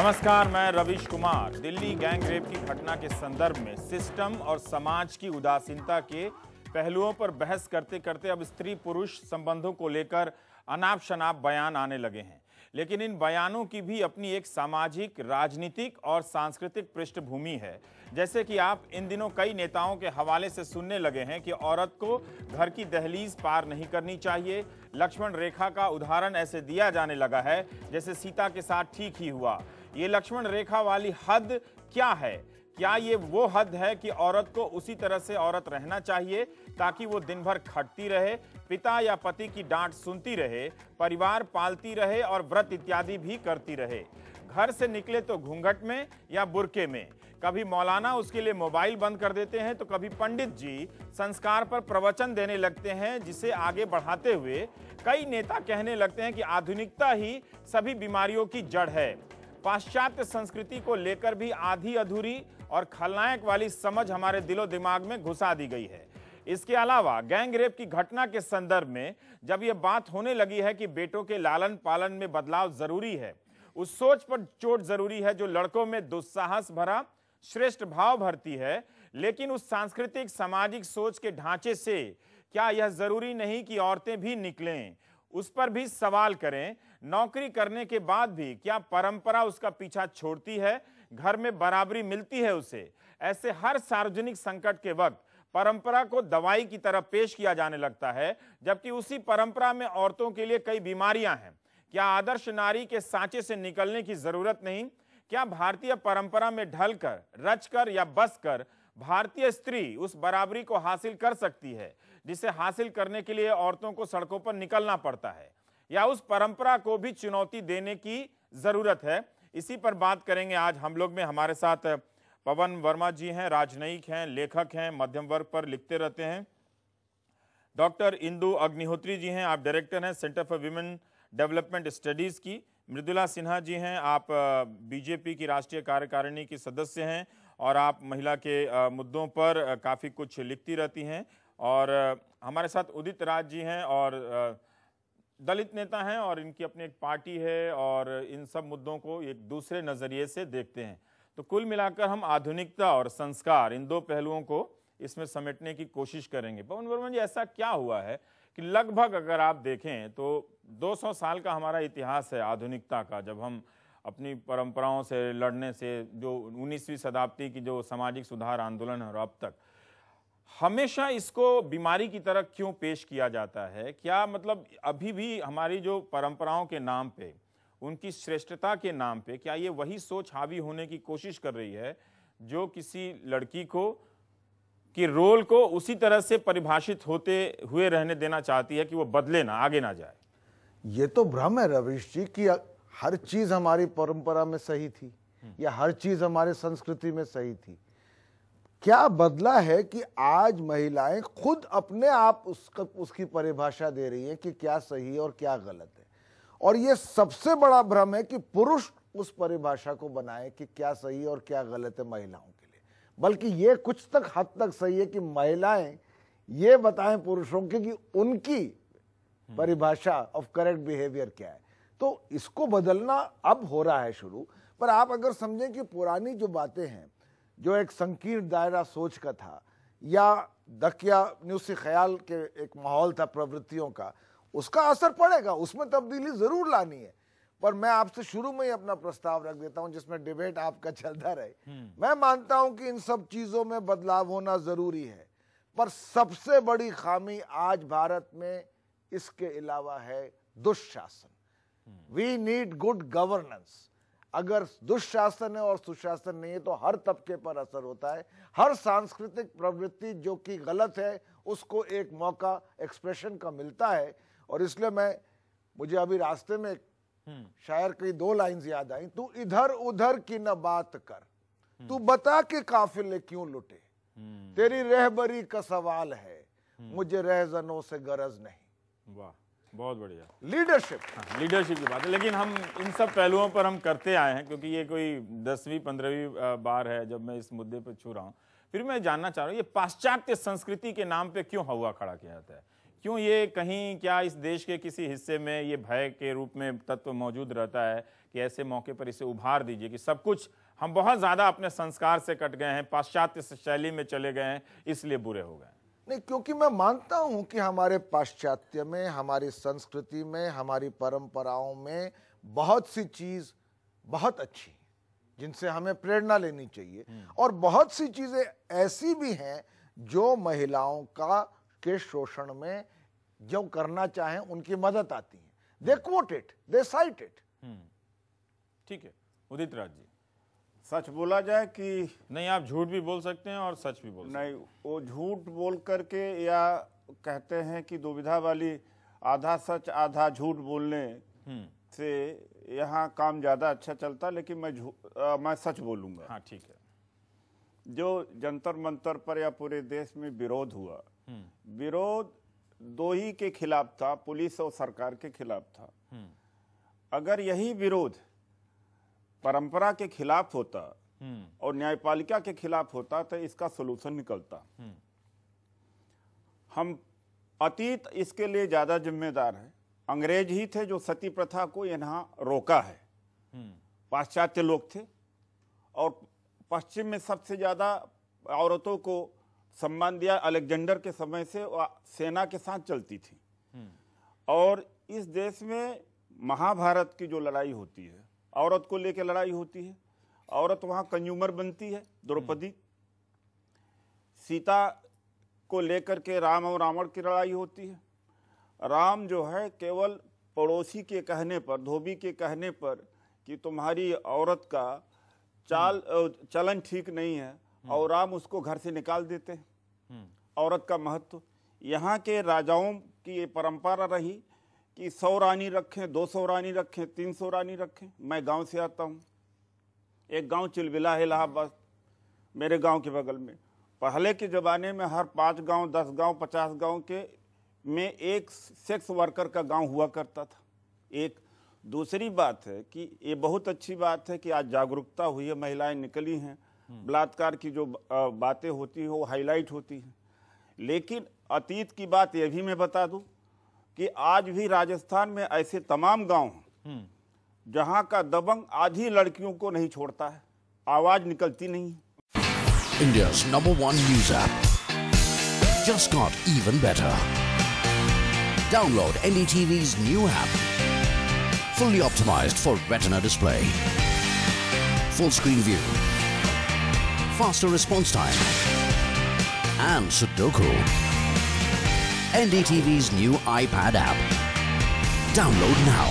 नमस्कार, मैं Ravish Kumar. Delhi gang rape की घटना के संदर्भ में सिस्टम और समाज की उदासीनता के पहलुओं पर बहस करते करते अब स्त्री पुरुष संबंधों को लेकर अनाप शनाप बयान आने लगे हैं। लेकिन इन बयानों की भी अपनी एक सामाजिक, राजनीतिक और सांस्कृतिक पृष्ठभूमि है। जैसे कि आप इन दिनों कई नेताओं के हवाले से सुनने लगे हैं कि औरत को घर की दहलीज पार नहीं करनी चाहिए। लक्ष्मण रेखा का उदाहरण ऐसे दिया जाने लगा है जैसे सीता के साथ ठीक ही हुआ। ये लक्ष्मण रेखा वाली हद क्या है? क्या ये वो हद है कि औरत को उसी तरह से औरत रहना चाहिए ताकि वो दिन भर खटती रहे, पिता या पति की डांट सुनती रहे, परिवार पालती रहे और व्रत इत्यादि भी करती रहे? घर से निकले तो घूंघट में या बुर्के में। कभी मौलाना उसके लिए मोबाइल बंद कर देते हैं तो कभी पंडित जी संस्कार पर प्रवचन देने लगते हैं, जिसे आगे बढ़ाते हुए कई नेता कहने लगते हैं कि आधुनिकता ही सभी बीमारियों की जड़ है। पाश्चात्य संस्कृति को लेकर भी आधी अधूरी और खलनायक वाली समझ हमारे दिलो दिमाग में घुसा दी गई है। इसके अलावा गैंग रेप की घटना के संदर्भ में जब यह बात होने लगी है कि बेटों के लालन पालन में बदलाव जरूरी है, उस सोच पर चोट जरूरी है जो लड़कों में दुस्साहस भरा श्रेष्ठ भाव भरती है। लेकिन उस सांस्कृतिक सामाजिक सोच के ढांचे से क्या यह जरूरी नहीं कि औरतें भी निकलें, उस पर भी सवाल करें। नौकरी करने के बाद भी क्या परंपरा उसका पीछा छोड़ती है? घर में बराबरी मिलती है उसे? ऐसे हर सार्वजनिक संकट के वक्त परंपरा को दवाई की तरह पेश किया जाने लगता है, जबकि उसी परंपरा में औरतों के लिए कई बीमारियां हैं। क्या आदर्श नारी के सांचे से निकलने की जरूरत नहीं? क्या भारतीय परंपरा में ढलकर, रचकर या बसकर भारतीय स्त्री उस बराबरी को हासिल कर सकती है जिसे हासिल करने के लिए औरतों को सड़कों पर निकलना पड़ता है? या उस परंपरा को भी चुनौती देने की जरूरत है? इसी पर बात करेंगे आज हम लोग में। हमारे साथ पवन वर्मा जी हैं, राजनयिक हैं, लेखक हैं, मध्यम वर्ग पर लिखते रहते हैं। डॉक्टर इंदु अग्निहोत्री जी हैं, आप डायरेक्टर हैं centre for women development studies की। मृदुला सिन्हा जी हैं, आप बीजेपी की राष्ट्रीय कार्यकारिणी की सदस्य हैं और आप महिला के मुद्दों पर काफ़ी कुछ लिखती रहती हैं। और हमारे साथ उदित राज जी हैं और दलित नेता हैं और इनकी अपनी एक पार्टी है और इन सब मुद्दों को एक दूसरे नज़रिए से देखते हैं। तो कुल मिलाकर हम आधुनिकता और संस्कार, इन दो पहलुओं को इसमें समेटने की कोशिश करेंगे। पवन वर्मा जी, ऐसा क्या हुआ है कि लगभग अगर आप देखें तो 200 साल का हमारा इतिहास है आधुनिकता का, जब हम अपनी परंपराओं से लड़ने से, जो 19वीं शताब्दी की जो सामाजिक सुधार आंदोलन है और अब तक, हमेशा इसको बीमारी की तरह क्यों पेश किया जाता है? क्या मतलब अभी भी हमारी जो परंपराओं के नाम पे, उनकी श्रेष्ठता के नाम पे, क्या ये वही सोच हावी होने की कोशिश कर रही है जो किसी लड़की को कि रोल को उसी तरह से परिभाषित होते हुए रहने देना चाहती है कि वो बदले ना, आगे ना जाए? ये तो भ्रम है रवीश जी कि हर चीज हमारी परंपरा में सही थी या हर चीज हमारे संस्कृति में सही थी। क्या बदला है कि आज महिलाएं खुद अपने आप उसकी परिभाषा दे रही हैं कि क्या सही और क्या गलत है। और ये सबसे बड़ा भ्रम है कि पुरुष उस परिभाषा को बनाए कि क्या सही और क्या गलत है महिलाओं के लिए। बल्कि ये कुछ तक हद तक सही है कि महिलाएं ये बताएं पुरुषों के कि उनकी परिभाषा ऑफ करेक्ट बिहेवियर क्या है। तो इसको बदलना अब हो रहा है शुरू। पर आप अगर समझें कि पुरानी जो बातें हैं, जो एक संकीर्ण दायरा सोच का था या दकियानूसी ख्याल के एक माहौल था प्रवृत्तियों का, उसका असर पड़ेगा, उसमें तब्दीली जरूर लानी है। पर मैं आपसे शुरू में ही अपना प्रस्ताव रख देता हूं जिसमें डिबेट आपका चलता रहे। मैं मानता हूं कि इन सब चीजों में बदलाव होना जरूरी है, पर सबसे बड़ी खामी आज भारत में इसके अलावा है दुशासन। We need good governance. अगर दुशासन है और सुशासन नहीं है तो हर तबके पर असर होता है। हर सांस्कृतिक प्रवृत्ति जो कि गलत है उसको एक मौका एक्सप्रेशन का मिलता है। और इसलिए मुझे अभी रास्ते में शायर की 2 लाइन्स याद आई। तू इधर उधर की न बात कर, तू बता के काफिले क्यों लुटे, तेरी रहबरी का सवाल है, मुझे रहजनों से गरज नहीं। वाह, बहुत बढ़िया। लीडरशिप, लीडरशिप की बात है। लेकिन हम इन सब पहलुओं पर हम करते आए हैं क्योंकि ये कोई 10वीं 15वीं बार है जब मैं इस मुद्दे पर छू रहा हूँ। फिर मैं जानना चाह रहा हूँ, ये पाश्चात्य संस्कृति के नाम पे क्यों हवा खड़ा किया जाता है? क्यों ये कहीं क्या इस देश के किसी हिस्से में ये भय के रूप में तत्व मौजूद रहता है कि ऐसे मौके पर इसे उभार दीजिए कि सब कुछ हम बहुत ज़्यादा अपने संस्कार से कट गए हैं, पाश्चात्य शैली में चले गए हैं, इसलिए बुरे हो गए? नहीं, क्योंकि मैं मानता हूं कि हमारे पाश्चात्य में, हमारी संस्कृति में, हमारी परंपराओं में बहुत सी चीज बहुत अच्छी जिनसे हमें प्रेरणा लेनी चाहिए, और बहुत सी चीजें ऐसी भी हैं जो महिलाओं का के शोषण में जो करना चाहें उनकी मदद आती है। They quote it, they cite it. ठीक है उदित राज जी, सच बोला जाए कि नहीं आप झूठ भी बोल सकते हैं और सच भी बोल सकते हैं। नहीं, वो झूठ बोल करके या कहते हैं कि दुविधा वाली आधा सच आधा झूठ बोलने से यहाँ काम ज़्यादा अच्छा चलता, लेकिन मैं सच बोलूँगा। हाँ ठीक है। जो जंतर मंतर पर या पूरे देश में विरोध हुआ, विरोध दो ही के खिलाफ था, पुलिस और सरकार के खिलाफ था। अगर यही विरोध परंपरा के खिलाफ होता और न्यायपालिका के खिलाफ होता तो इसका सलूशन निकलता। हम अतीत इसके लिए ज्यादा जिम्मेदार है। अंग्रेज ही थे जो सती प्रथा को यहाँ रोका है। पाश्चात्य लोग थे, और पश्चिम में सबसे ज्यादा औरतों को सम्मान दिया अलेक्जेंडर के समय से, सेना के साथ चलती थी। और इस देश में महाभारत की जो लड़ाई होती है, औरत को लेकर लड़ाई होती है, औरत वहाँ कंज्यूमर बनती है। द्रौपदी, सीता को लेकर के राम और रावण की लड़ाई होती है। राम जो है केवल पड़ोसी के कहने पर, धोबी के कहने पर कि तुम्हारी औरत का चलन ठीक नहीं है, और राम उसको घर से निकाल देते हैं। औरत का महत्व, यहाँ के राजाओं की ये परंपरा रही कि 100 रानी रखें, 200 रानी रखें, 300 रानी रखें। मैं गांव से आता हूँ, एक गांव चिलबिला है इलाहाबाद, मेरे गांव के बगल में। पहले के ज़माने में हर 5 गांव, 10 गांव, 50 गांव के में एक सेक्स वर्कर का गांव हुआ करता था। एक दूसरी बात है कि ये बहुत अच्छी बात है कि आज जागरूकता हुई है, महिलाएं निकली हैं, बलात्कार की जो बातें होती हैं वो हाईलाइट होती हैं। लेकिन अतीत की बात ये भी मैं बता दूं कि आज भी राजस्थान में ऐसे तमाम गांव हैं जहां का दबंग आधी लड़कियों को नहीं छोड़ता है, आवाज निकलती नहीं। India's #1 news app just got even better. Download NDTV's new app, fully optimized for Retina display, full screen view, faster response time, and Sudoku. NDTV's new iPad app. Download now.